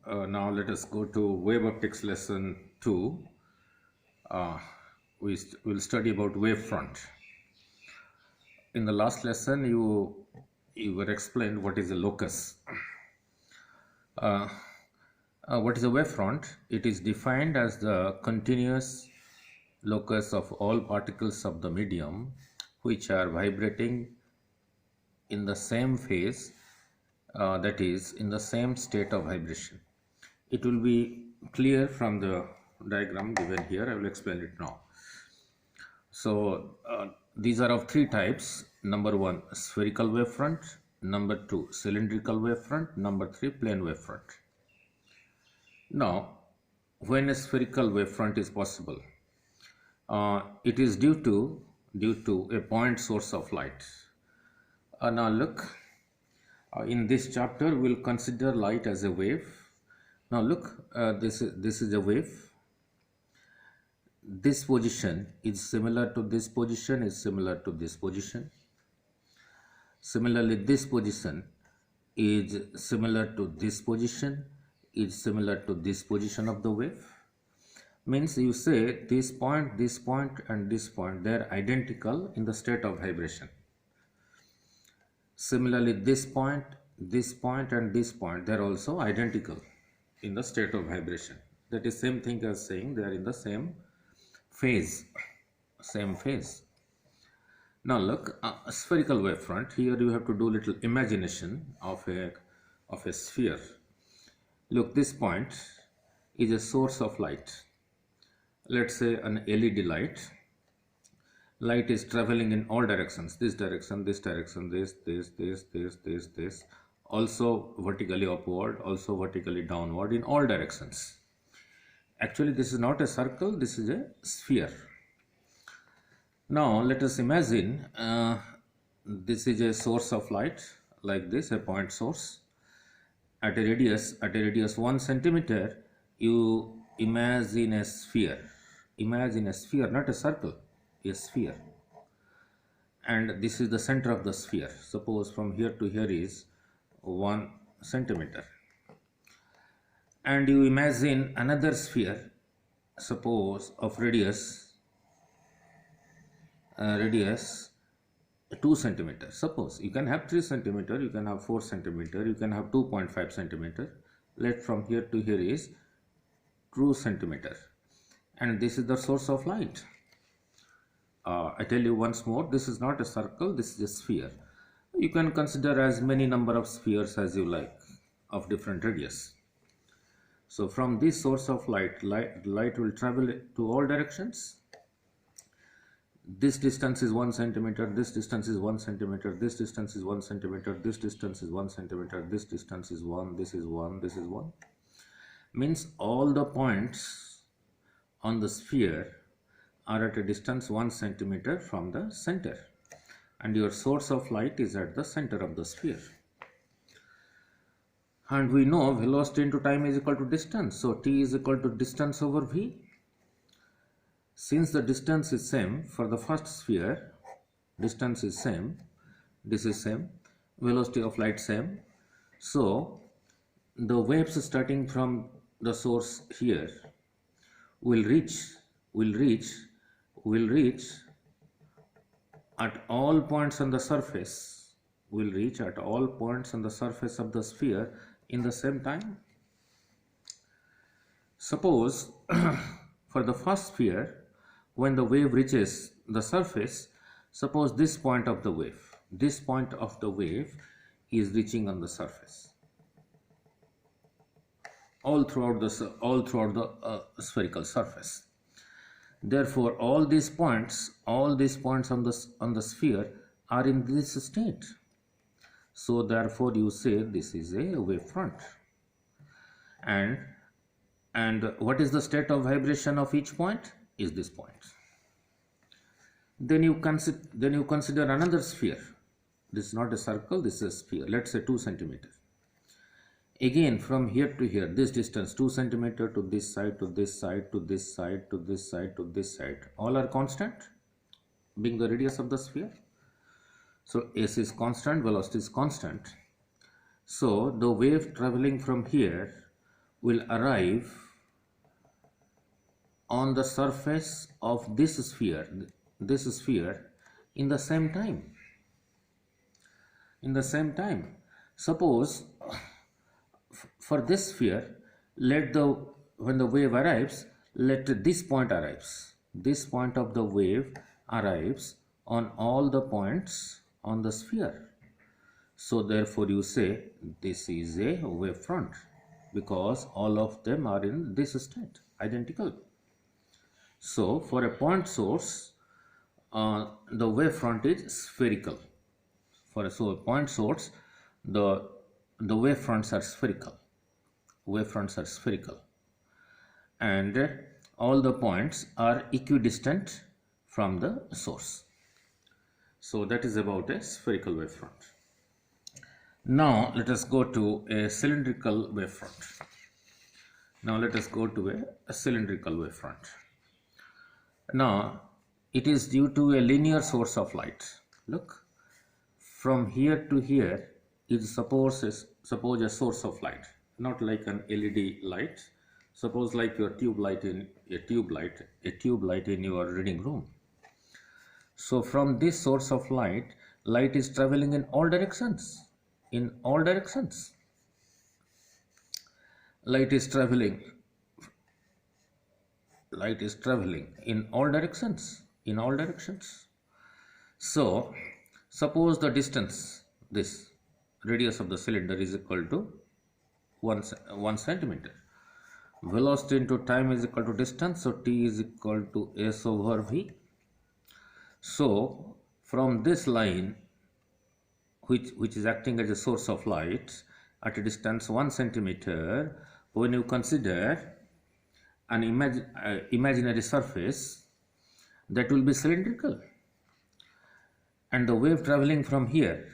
Now let us go to wave optics lesson 2. We will study about wavefront. In the last lesson you were explained what is a locus. What is a wavefront? It is defined as the continuous locus of all particles of the medium which are vibrating in the same phase, that is in the same state of vibration. It will be clear from the diagram given here. I will explain it now. So these are of three types. Number 1, spherical wavefront. Number 2, cylindrical wavefront. Number 3, plane wavefront. Now, when a spherical wavefront is possible, it is due to a point source of light. Now look, in this chapter we'll consider light as a wave. Now look, this is a wave. This position is similar to this position, is similar to this position. Similarly, this position is similar to this position, is similar to this position of the wave. Means you say this point and this point, they are identical in the state of vibration. Similarly, this point and this point, they are also identical in the state of vibration. That is same thing as saying they are in the same phase. Now look, a spherical wavefront. Here you have to do little imagination of a sphere. Look, this point is a source of light. Let's say an LED light. Light is traveling in all directions. This direction, this direction, this. Also vertically upward, also vertically downward, in all directions. Actually, this is not a circle, this is a sphere. Now let us imagine this is a source of light, like this, a point source. At a radius 1 centimeter, you imagine a sphere. Imagine a sphere, not a circle, a sphere. And this is the center of the sphere. Suppose from here to here is 1 centimeter. And you imagine another sphere, suppose of radius 2 centimeter. Suppose you can have 3 centimeter, you can have 4 centimeter, you can have 2.5 centimeter. Let from here to here is 2 centimeter. And this is the source of light. I tell you once more, this is not a circle, this is a sphere. You can consider as many number of spheres as you like of different radius. So from this source of light will travel to all directions. This distance is 1 centimeter, this distance is 1 centimeter, this distance is 1 centimeter, this distance is 1 centimeter, this distance is 1, this is 1, this is 1. Means all the points on the sphere are at a distance 1 centimeter from the center. And your source of light is at the center of the sphere. And we know velocity into time is equal to distance. So t is equal to distance over v. Since the distance is same for the first sphere, distance is same, this is same, velocity of light same. So the waves starting from the source here will reach at all points on the surface, of the sphere in the same time. Suppose for the first sphere, when the wave reaches the surface, suppose this point of the wave is reaching on the surface all throughout the spherical surface. Therefore, all these points on the sphere are in this state. So therefore, you say this is a wavefront. And what is the state of vibration of each point? Is this point. Then you consider another sphere. This is not a circle, this is a sphere. Let's say 2 centimeter. Again, from here to here, this distance 2 centimeter to this side, to this side, to this side, to this side, to this side, all are constant, being the radius of the sphere. So s is constant, velocity is constant. So the wave traveling from here will arrive on the surface of this sphere in the same time. Suppose for this sphere, when the wave arrives, let this point of the wave arrives on all the points on the sphere. So therefore you say this is a wavefront, because all of them are in this state, identical. So for a point source, the wavefront is spherical. For a point source, the wavefronts are spherical. And all the points are equidistant from the source. So that is about a spherical wavefront. Now let us go to a cylindrical wavefront. Now it is due to a linear source of light. Look, from here to here is suppose a source of light, not like an LED light. Suppose like your tube light in your reading room. So from this source of light is traveling in all directions. Light is traveling in all directions. So suppose the distance, this radius of the cylinder, is equal to 1 centimeter. Velocity into time is equal to distance, so T is equal to S over V. So from this line, which is acting as a source of light at a distance 1 centimeter, when you consider an imaginary surface, that will be cylindrical, and the wave traveling from here,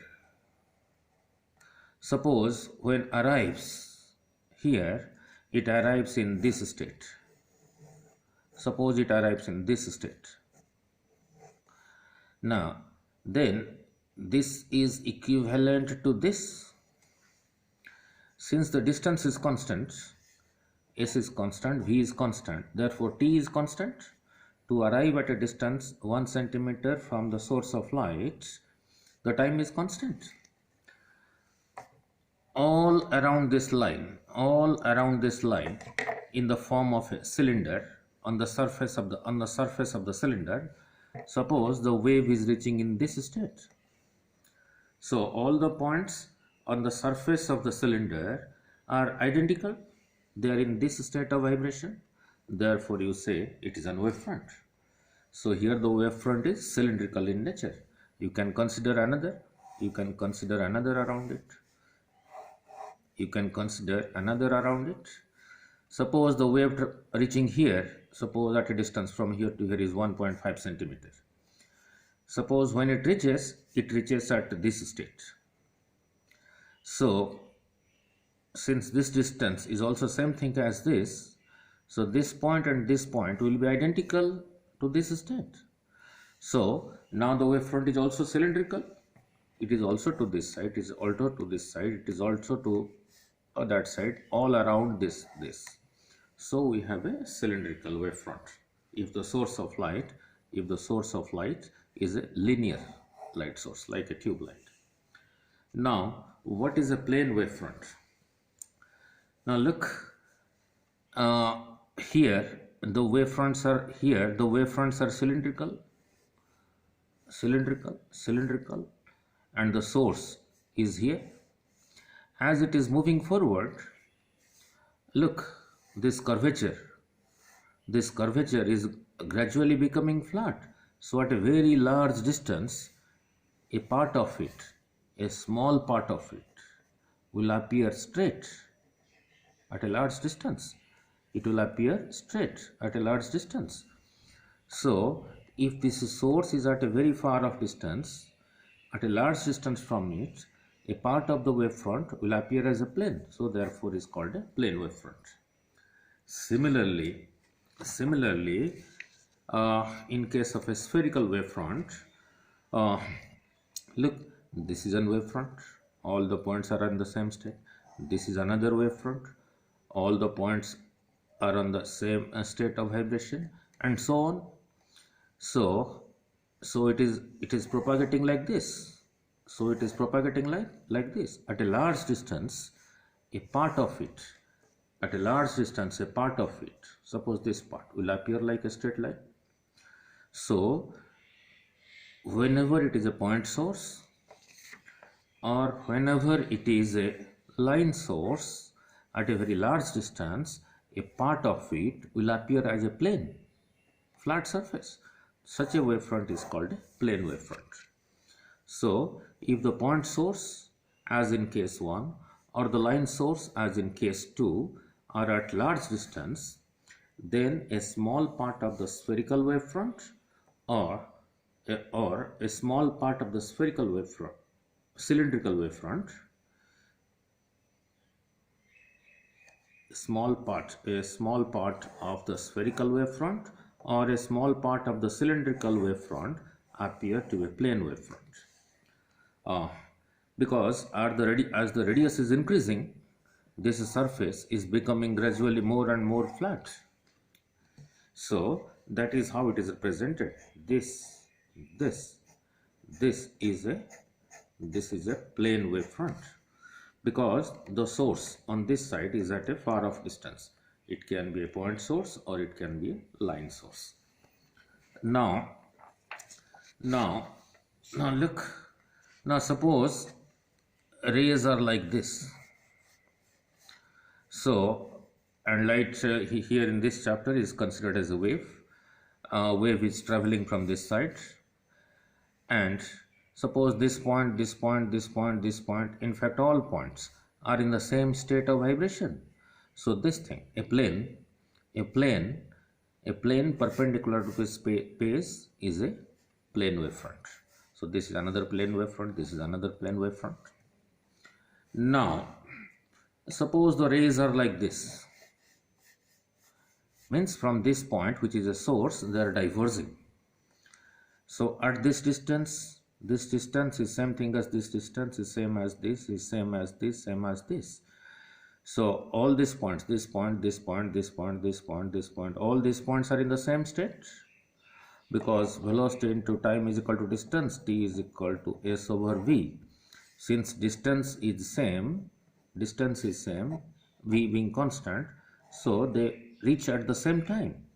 suppose when arrives here, it arrives in this state. Now then this is equivalent to this. Since the distance is constant, S is constant, V is constant, therefore T is constant. To arrive at a distance 1 centimeter from the source of light, the time is constant. All around this line in the form of a cylinder, on the surface of the cylinder, suppose the wave is reaching in this state. So all the points on the surface of the cylinder are identical. They are in this state of vibration. Therefore you say it is a wavefront. So here the wavefront is cylindrical in nature. You can consider another around it. Suppose the wave reaching here, suppose at a distance from here to here is 1.5 centimeter. Suppose when it reaches at this state. So since this distance is also same thing as this, so this point and this point will be identical to this state. So now the wavefront is also cylindrical. It is also to this side, it is also to this side, it is also to that side, all around this. So we have a cylindrical wavefront if the source of light is a linear light source like a tube light. Now what is a plane wavefront? Now look, here the wavefronts are cylindrical, and the source is here. As it is moving forward, look, this curvature is gradually becoming flat. So at a very large distance, a small part of it will appear straight. At a large distance, it will appear straight at a large distance. So if this source is at a very far off distance, at a large distance from it, a part of the wavefront will appear as a plane. So therefore is called a plane wavefront. Similarly, in case of a spherical wavefront, look, this is a wavefront. All the points are in the same state. This is another wavefront. all the points are on the same state of vibration, and so on. So it is propagating like this. So it is propagating like this. At a large distance, a part of it, at a large distance, a part of it, suppose this part will appear like a straight line. So whenever it is a point source, or whenever it is a line source at a very large distance, a part of it will appear as a plane, flat surface. Such a wavefront is called a plane wavefront. So if the point source, as in case 1, or the line source, as in case 2, are at large distance, then a small part of the spherical wavefront or a small part of the spherical wavefront, cylindrical wavefront, a small part of the spherical wavefront or a small part of the cylindrical wavefront appear to be plane wavefront. Because as the radius is increasing, this surface is becoming gradually more and more flat. So that is how it is represented. This is a plane wavefront, because the source on this side is at a far off distance. It can be a point source or it can be a line source. Now look. Now suppose rays are like this. So, and light here in this chapter is considered as a wave. Wave is traveling from this side, and suppose this point, this point, this point, this point, in fact all points are in the same state of vibration. So this thing, a plane perpendicular to this space is a plane wavefront. So this is another plane wavefront, this is another plane wavefront. Now suppose the rays are like this, means from this point, which is a source, they are diverging. So at this distance is same thing as this distance, is same as this, is same as this, same as this. So all these points, this point, this point, this point, this point, this point, all these points are in the same state, because velocity into time is equal to distance, t is equal to s over v. Since distance is same, v being constant, so they reach at the same time.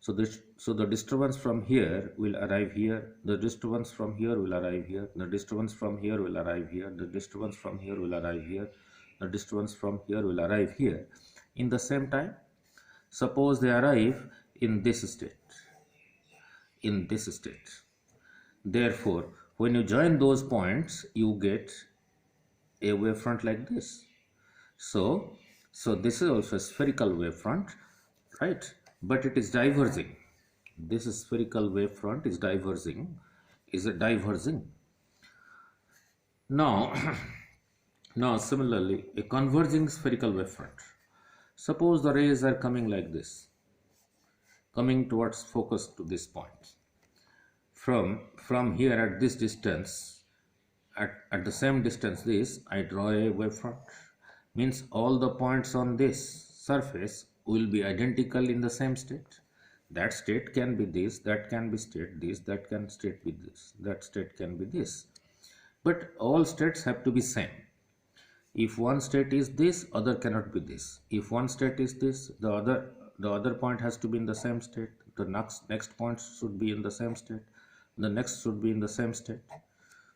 So the disturbance from here will arrive here, the disturbance from here will arrive here, the disturbance from here will arrive here, the disturbance from here will arrive here, the disturbance from here will arrive here in the same time. Suppose they arrive in this state. Therefore, when you join those points, you get a wavefront like this. So this is also a spherical wavefront, right? But it is diverging. This spherical wavefront is diverging. Now, now similarly, a converging spherical wavefront. Suppose the rays are coming like this, coming towards focus to this point. From here at this distance, at the same distance this, I draw a wavefront. Means all the points on this surface will be identical in the same state. That state can be this, that can be state this, that can state be this, that state can be this. But all states have to be same. If one state is this, other cannot be this. If one state is this, the other point has to be in the same state. The next point should be in the same state. The next should be in the same state.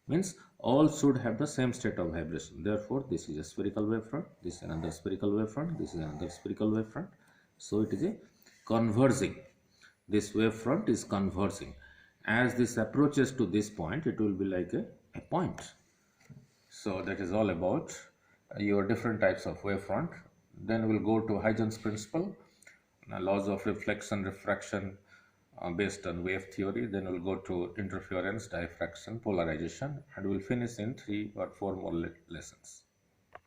Means all should have the same state of vibration. Therefore, this is a spherical wavefront, this is another spherical wavefront, this is another spherical wavefront. So it is a converging. This wavefront is converging. As this approaches to this point, it will be like a point. So that is all about your different types of wavefront. Then we'll go to Huygens principle, laws of reflection, refraction, based on wave theory. Then we'll go to interference, diffraction, polarization, and we'll finish in 3 or 4 more lessons.